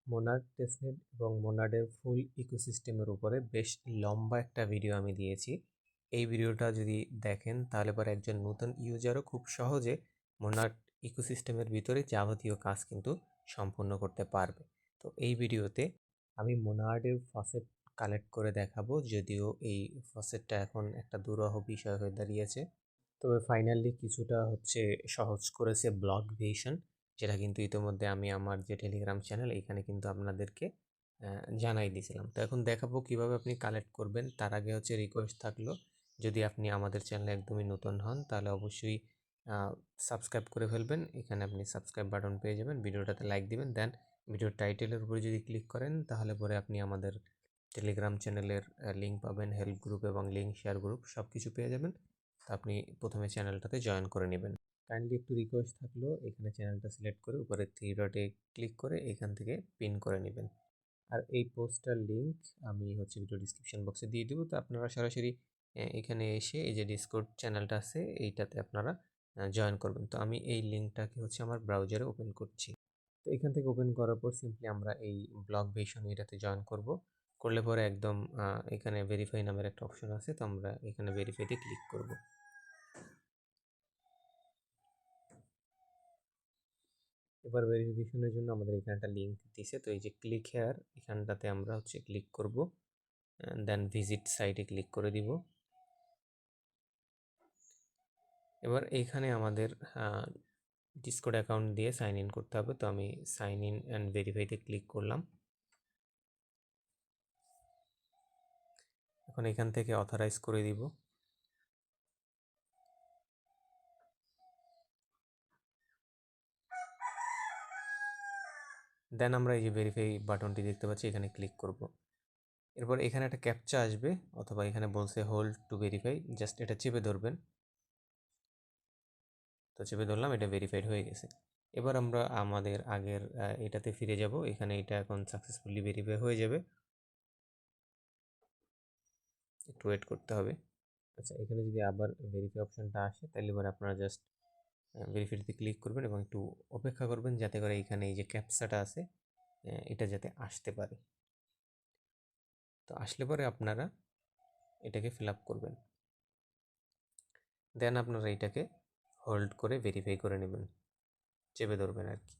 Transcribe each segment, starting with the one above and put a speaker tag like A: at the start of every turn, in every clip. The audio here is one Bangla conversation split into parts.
A: মোনাড টেস্টনেট এবং মোনাডের ফুল ইকোসিস্টেমের উপরে বেশ লম্বা একটা ভিডিও আমি দিয়েছি। এই ভিডিওটা যদি দেখেন তাহলে পরে একজন নতুন ইউজারও খুব সহজে মোনাড ইকোসিস্টেমের ভিতরে যাবতীয় কাজ কিন্তু সম্পূর্ণ করতে পারবে। তো এই ভিডিওতে আমি মোনাডের ফসেট কালেক্ট করে দেখাবো, যদিও এই ফসেটটা এখন একটা দুরূহ বিষয় হয়ে দাঁড়িয়েছে। তবে ফাইনালি কিছুটা সহজ করেছে ব্লগ ভিশন, যেটা কিন্তু ইতোমধ্যে আমি আমার যে টেলিগ্রাম চ্যানেল এখানে কিন্তু আপনাদেরকে জানাই দিয়েছিলাম। তো এখন দেখাবো কিভাবে আপনি কালেক্ট করবেন। তার আগে রিকোয়েস্ট থাকলো, যদি আপনি আমাদের চ্যানেলে একদমই নতুন হন তাহলে অবশ্যই সাবস্ক্রাইব করে ফেলবেন। এখানে আপনি সাবস্ক্রাইব বাটন পেয়ে যাবেন, ভিডিওটাতে লাইক দিবেন, দেন ভিডিওর টাইটেলের উপরে যদি ক্লিক করেন তাহলে পরে আপনি আমাদের টেলিগ্রাম চ্যানেলের লিঙ্ক পাবেন, হেল্প গ্রুপ এবং লিঙ্ক শেয়ার গ্রুপ সব কিছু পেয়ে যাবেন। তো আপনি প্রথমে চ্যানেলটাতে জয়েন করে নেবেন। কাইন্ডলি একটু রিকোয়েস্ট থাকলো, এখানে চ্যানেলটা সিলেক্ট করে উপরে থ্রি ডটে ক্লিক করে এখান থেকে পিন করে নেবেন। আর এই পোস্টার লিঙ্ক আমি ভিডিও ডিসক্রিপশন বক্সে দিয়ে দেবো। তো আপনারা সরাসরি এখানে এসে এই যে ডিসকর্ড চ্যানেলটা আছে এইটাতে আপনারা জয়েন করবেন। তো আমি এই লিঙ্কটাকে আমার ব্রাউজারে ওপেন করছি। তো এখান থেকে ওপেন করার পর সিম্পলি আমরা এই ব্লগ ভিশন এটাতে জয়েন করব। করলে পরে একদম এখানে ভেরিফাই নামের একটা অপশন আছে, তো আমরা এখানে ভেরিফাইতে ক্লিক করব। এবার ভেরিফিকেশনের জন্য আমাদের এখানে একটা লিঙ্ক দিছে, তো এই যে ক্লিক হেয়ার এখানটাতে আমরা ক্লিক করব, দেন ভিজিট সাইটে ক্লিক করে দিব। এবার এইখানে আমাদের ডিসকর্ড অ্যাকাউন্ট দিয়ে সাইন ইন করতে হবে। তো আমি সাইন ইন অ্যান্ড ভেরিফাইতে ক্লিক করলাম। এখন এখান থেকে অথরাইজ করে দিব। দেন আমরা এই যে ভেরিফাই বাটনটি দেখতে পাচ্ছি, এখানে ক্লিক করব। এরপর এখানে একটা ক্যাপচা আসবে, অথবা এখানে বলছে হোল্ড টু ভেরিফাই, জাস্ট এটা চেপে ধরবেন। তো চেপে ধরলাম, এটা ভেরিফাইড হয়ে গেছে। এবার আমরা আমাদের আগের এটাতে ফিরে যাব। এখানে এটা এখন সাকসেসফুলি ভেরিফাই হয়ে যাবে, একটু ওয়েট করতে হবে। আচ্ছা, এখানে যদি আবার ভেরিফাই অপশনটা আসে তাহলে এবার আপনারা জাস্ট ভেরিফাইতে ক্লিক করবেন এবং একটু অপেক্ষা করবেন, যাতে করে এখানে এই যে ক্যাপচাটা আছে এটা যাতে আসতে পারে। তো আসলে পরে আপনারা এটাকে ফিল আপ করবেন, দেন আপনারা এটাকে হোল্ড করে ভেরিফাই করে নেবেন, চেপে ধরবেন আর কি।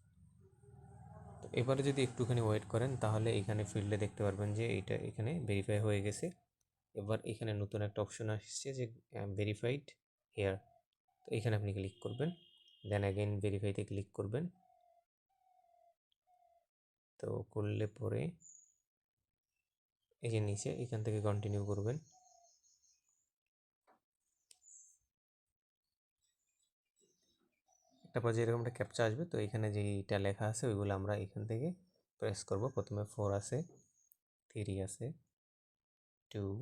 A: তো এবারে যদি একটুখানি ওয়েট করেন তাহলে এখানে ফিল্ডে দেখতে পারবেন যে এইটা এখানে ভেরিফাই হয়ে গেছে। এবার এখানে নতুন একটা অপশন আসছে যে ভেরিফাইড হেয়ার, তো এখানে আপনি ক্লিক করবেন, দেন অ্যাগেন ভেরিফাইতে ক্লিক করবেন। তো করলে পরে এই যে নিচে এখান থেকে কন্টিনিউ করবেন। একটা পর্যায়ে এরকম একটা ক্যাপচা আসবে, তো এখানে যেইটা লেখা আছে ওইগুলো আমরা এখান থেকে প্রেস করব। প্রথমে 4 আছে, 3 আছে, 2,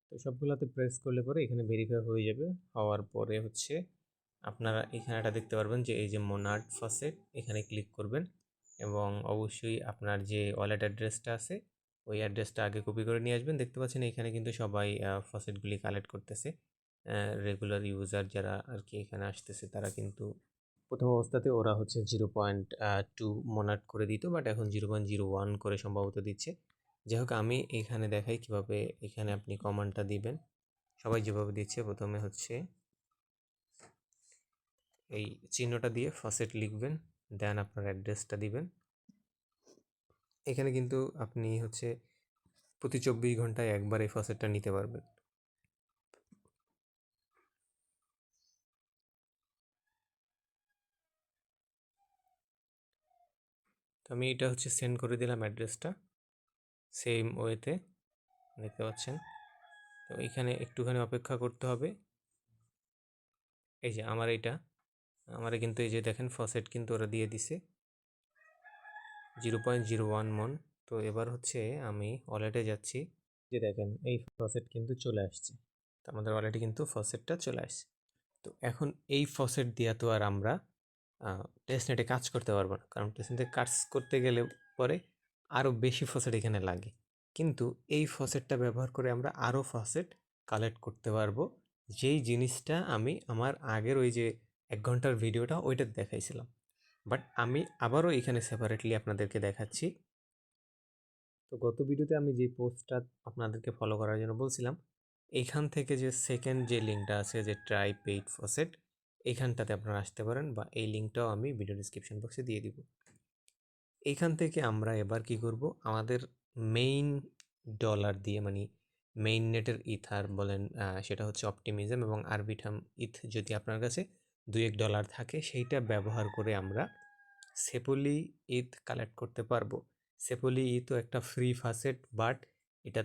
A: তো সবগুলোতে প্রেস করলে পরে এখানে ভেরিফাই হয়ে যাবে। হওয়ার পরে আপনারা এখানে একটা দেখতে পারবেন যে এই যে মোনাড ফসেট, এখানে ক্লিক করবেন এবং অবশ্যই আপনার যে ওয়ালেট অ্যাড্রেসটা আছে ওই অ্যাড্রেসটা আগে কপি করে নিয়ে আসবেন। দেখতে পাচ্ছেন এখানে কিন্তু সবাই ফসেটগুলি কালেক্ট করতেছে। রেগুলার ইউজার যারা আর কি এখানে আসতেছে তারা কিন্তু প্রথম অবস্থাতে ওরা 0.2 মোনাড করে দিত, বাট এখন 0.01 করে সম্ভবত দিচ্ছে। যাই হোক, আমি এখানে দেখাই কিভাবে এখানে আপনি কমান্ডটা দিবেন। সবাই যেভাবে দিচ্ছে, প্রথমে এই চিহ্নটা দিয়ে ফসেট লিখবেন, দেন আপনার অ্যাড্রেসটা দিবেন। এখানে কিন্তু আপনি প্রতি 24 ঘন্টায় একবার এই ফসেটটা নিতে পারবেন। তো আমি এটা সেন্ড করে দিলাম অ্যাড্রেসটা সেম ওয়েতে, দেখতে পাচ্ছেন। তো এখানে একটুখানি অপেক্ষা করতে হবে। এই যে আমার কিন্তু এই যে দেখেন ফসেট কিন্তু ওরা দিয়ে দিছে 0.01 মন। তো এবার আমি ওয়ালেটে যাচ্ছি, যে দেখেন এই ফসেট কিন্তু চলে আসছে। তো আমাদের ওয়ালেটে কিন্তু ফসেটটা চলে আসছে। তো এখন এই ফসেট দিয়ে তো আর আমরা টেস্টনেটে কাজ করতে পারবো না, কারণ টেস্টনেটে কাজ করতে গেলে পরে আরও বেশি ফসেট এখানে লাগে। কিন্তু এই ফসেটটা ব্যবহার করে আমরা আরও ফসেট কালেক্ট করতে পারবো যেই জিনিসটা আমি আমার আগের ওই যে 1 ঘন্টার ভিডিওটা ওইটা দেখাইছিলাম, বাট আমি আবারও এখানে সেপারেটলি আপনাদেরকে দেখাচ্ছি। তো গত ভিডিওতে আমি যে পোস্টটা আপনাদেরকে ফলো করার জন্য বলছিলাম, এইখান থেকে যে সেকেন্ড যে লিঙ্কটা আছে যে ট্রাই পেইড ফসেট, এইখানটাতে আপনারা আসতে পারেন, বা এই লিঙ্কটাও আমি ভিডিও ডিসক্রিপশন বক্সে দিয়ে দিব। এইখান থেকে আমরা এবার কি করব, আমাদের মেইন ডলার দিয়ে মানে মেইন নেটের ইথার বলেন, সেটা হচ্ছে অপটিমিজম এবং আরবিটাম ইথ যদি আপনার কাছে $2-1 থাকে, সেইটা ব্যবহার করে আমরা সেপলি ইথ কালেক্ট করতে পারবো। সেপলি ইথও একটা ফ্রি ফাসেট, বাট এটা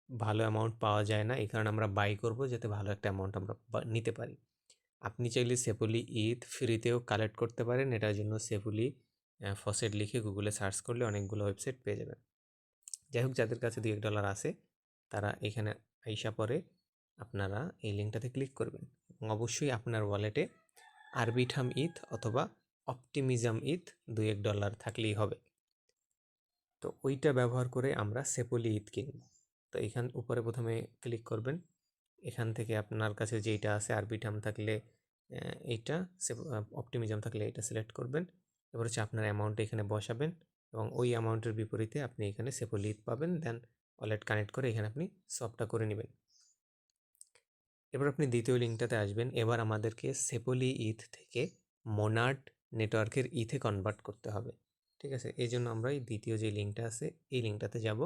A: ভালো অ্যামাউন্ট পাওয়া যায় না, এই কারণে আমরা বাই করব যাতে ভালো একটা অ্যামাউন্ট আমরা নিতে পারি। আপনি চাইলে সেপলি ইথ ফ্রিতেও কালেক্ট করতে পারেন, এটার জন্য সেপলি ফসেট লিখে গুগলে সার্চ করলে অনেকগুলো ওয়েবসাইট পেয়ে যাবেন। যাই হোক, যাদের কাছে $2-1 আছে তারা এখানে আইসা পরে আপনারা এই লিঙ্কটাতে ক্লিক করবেন এবং অবশ্যই আপনার ওয়ালেটে আরবিটাম ইথ অথবা অপটিমিজম ইথ $2-1 থাকলেই হবে। তো ওইটা ব্যবহার করে আমরা সেপলি ইথ কিনব। তো এখান উপরে প্রথমে ক্লিক করবেন, এখান থেকে আপনার কাছে যেইটা আছে আরবিটাম থাকলে এইটা, অপটিমিজম থাকলে এটা সিলেক্ট করবেন। এবার হচ্ছে আপনার অ্যামাউন্ট এখানে বসাবেন এবং ওই অ্যামাউন্টের বিপরীতে আপনি এখানে সেপলি ইথ পাবেন, দেন ওয়ালেট কানেক্ট করে এখানে আপনি সবটা করে নেবেন। এবার আপনি দ্বিতীয় লিঙ্কটাতে আসবেন। এবার আমাদেরকে সেপলি ইথ থেকে মোনাড নেটওয়ার্কের ইথে কনভার্ট করতে হবে, ঠিক আছে? এই জন্য আমরা এই দ্বিতীয় যে লিঙ্কটা আছে এই লিঙ্কটাতে যাব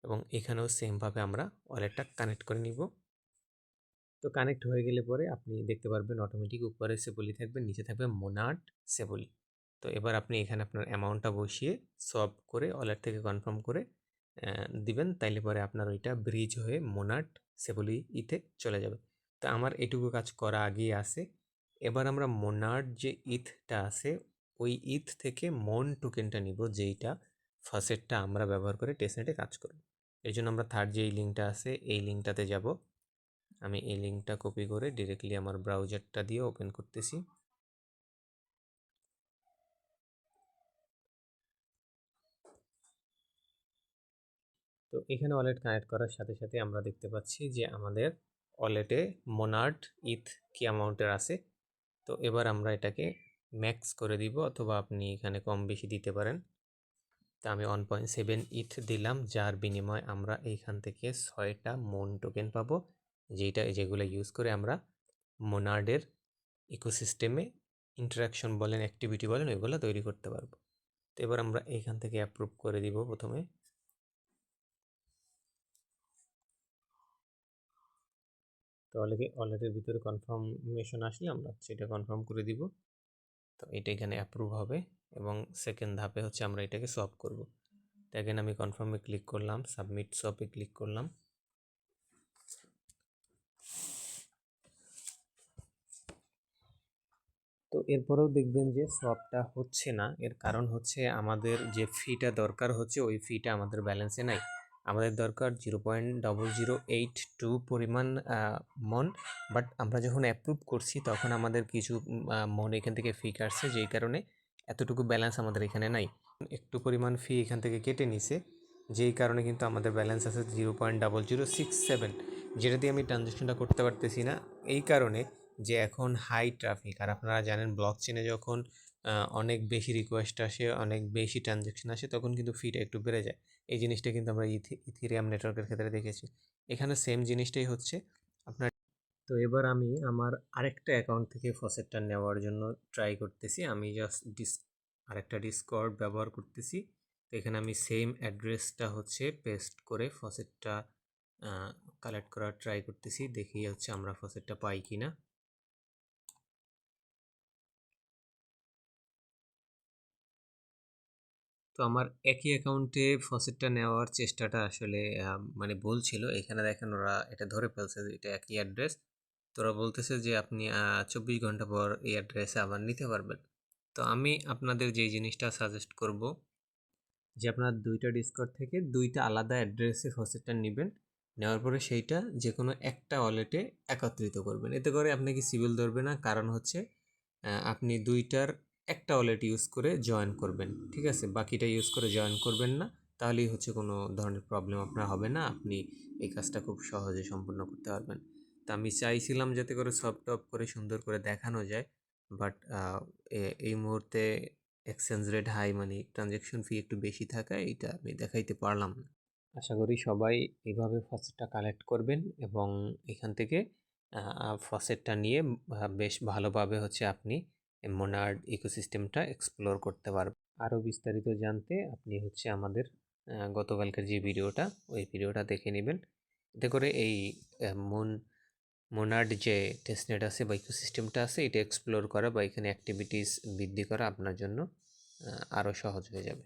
A: এবং এখানেও সেমভাবে আমরা ওয়ালেটটা কানেক্ট করে নিব। তো কানেক্ট হয়ে গেলে পরে আপনি দেখতে পারবেন অটোমেটিক উপরে সেপলি থাকবে, নিচে থাকবে মোনাড সেপলি। তো এবার আপনি এখানে আপনার অ্যামাউন্টটা বসিয়ে সব করে ওয়ালেট থেকে কনফার্ম করে দিবেন, তাইলে পরে আপনার ওইটা ব্রিজ হয়ে মোনাড সেপলি ইথে চলে যাবে। তো আমার এটুকু কাজ করা আগেই আছে। এবার আমরা মোনাড যে ইথটা আছে ওই ইথ থেকে মন টোকেনটা নিব, যেইটা ফাসেটটা আমরা ব্যবহার করে টেস্টনেটে কাজ করব। এর জন্য আমরা থার্ড যে লিঙ্কটা আছে এই লিঙ্কটাতে যাব। আমি এই লিঙ্কটা কপি করে ডিরেক্টলি আমার ব্রাউজারটা দিয়ে ওপেন করতেছি। তো এখানে ওয়ালেট কানেক্ট করার সাথে সাথে আমরা দেখতে পাচ্ছি যে আমাদের ওয়ালেটে মোনাড ইথ কি অ্যামাউন্টের আছে। তো এবার আমরা এটাকে ম্যাক্স করে দিব, অথবা আপনি এখানে কম বেশি দিতে পারেন। তা আমি 1.7 ইথ দিলাম, যার বিনিময়ে আমরা এইখান থেকে 6টা মন টোকেন পাবো, যেগুলো ইউজ করে আমরা মোনার্ডের ইকোসিস্টেমে ইন্টারাকশন বলেন, অ্যাক্টিভিটি বলেন, ওইগুলো তৈরি করতে পারবো। তো এবার আমরা এইখান থেকে অ্যাপ্রুভ করে দিব প্রথমে। তো ওয়ালেটের ভিতরে কনফার্মেশন আসলে আমরা সেটা কনফার্ম করে দিব। তো এটা এখানে অ্যাপ্রুভ হবে এবং সেকেন্ড ধাপে হচ্ছে আমরা এটাকে সলভ করব। তো এখানে আমি কনফার্মে ক্লিক করলাম, সাবমিট সপে ক্লিক করলাম। তো এরপরেও দেখবেন যে সবটা হচ্ছে না, এর কারণ হচ্ছে আমাদের যে ফিটা দরকার হচ্ছে ওই ফিটা আমাদের ব্যালেন্সে নাই। আমাদের দরকার 0.0082 পরিমাণ মন, বাট আমরা যখন অ্যাপ্রুভ করছি তখন আমাদের কিছু মন এখান থেকে ফি কাটছে, যেই কারণে এতটুকু ব্যালেন্স আমাদের এখানে নাই। একটু পরিমাণ ফি এখান থেকে কেটে নিছে, যেই কারণে কিন্তু আমাদের ব্যালেন্স আছে 0.0067, যেটা দিয়ে আমি ট্রানজ্যাকশনটা করতে পারতেছি না। এই কারণে যে এখন হাই ট্রাফিক, আর আপনারা জানেন ব্লক চেনে যখন অনেক বেশি রিকোয়েস্ট আসে, অনেক বেশি ট্রানজ্যাকশন আসে, তখন কিন্তু ফিটা একটু বেড়ে যায়। এই জিনিসটা কিন্তু আমরা ইথিরিয়াম নেটওয়ার্কের ক্ষেত্রে দেখেছি। এখানে সেম জিনিসটাই হচ্ছে আপনার। তো এবার আমি আমার আরেকটা অ্যাকাউন্ট থেকে ফসেটটা নেওয়ার জন্য ট্রাই করতেছি। আমি জাস্ট আরেকটা ডিসকর্ড ব্যবহার করতেছি। তো এখানে আমি সেম অ্যাড্রেসটা হচ্ছে পেস্ট করে ফসেটটা কালেক্ট করার ট্রাই করতেছি, দেখি হচ্ছে আমরা ফসেটটা পাই কিনা। তো আমার একই অ্যাকাউন্টে ফসেটটা নেওয়ার চেষ্টাটা আসলে মানে বলছিল, এখানে দেখেন ওরা এটা ধরে ফেলছে যে এটা একই অ্যাড্রেস। তো ওরা বলতেছে যে আপনি 24 ঘন্টা পর এই অ্যাড্রেসে আবার নিতে পারবেন। তো আমি আপনাদের যে জিনিসটা সাজেস্ট করব যে আপনার দুইটা ডিসকর্ড থেকে দুইটা আলাদা অ্যাড্রেসে ফসেটটা নেবেন, নেওয়ার পরে সেইটা যে কোনো একটা ওয়ালেটে একত্রিত করবেন। এতে করে আপনাকে সিভিল ধরবে না, কারণ হচ্ছে আপনি দুইটার একটা ওয়ালেট ইউজ করে জয়েন করবেন, ঠিক আছে? বাকিটা ইউজ করে জয়েন করবেন না, তাহলেই হচ্ছে কোনো ধরনের প্রবলেম আপনার হবে না, আপনি এই কাজটা খুব সহজে সম্পূর্ণ করতে পারবেন। তা আমি চাইছিলাম যাতে করে সফট টপ করে সুন্দর করে দেখানো যায়, বাট এই মুহূর্তে এক্সচেঞ্জ রেট হাই, মানে ট্রানজ্যাকশন ফি একটু বেশি থাকায় এটা আমি দেখাইতে পারলাম না। আশা করি সবাই এইভাবে ফসেটটা কালেক্ট করবেন এবং এখান থেকে ফসেটটা নিয়ে বেশ ভালোভাবে হচ্ছে আপনি মোনার্ড ইকোসিস্টেমটা এক্সপ্লোর করতে পারবেন। আরও বিস্তারিত জানতে আপনি হচ্ছে আমাদের গতকালকের যে ভিডিওটা, ওই ভিডিওটা দেখে নেবেন। এতে করে এই মোনার্ড যে টেস্টনেট আছে বা ইকোসিস্টেমটা আছে, এটা এক্সপ্লোর করা বা এখানে অ্যাক্টিভিটিস বৃদ্ধি করা আপনার জন্য আরও সহজ হয়ে যাবে।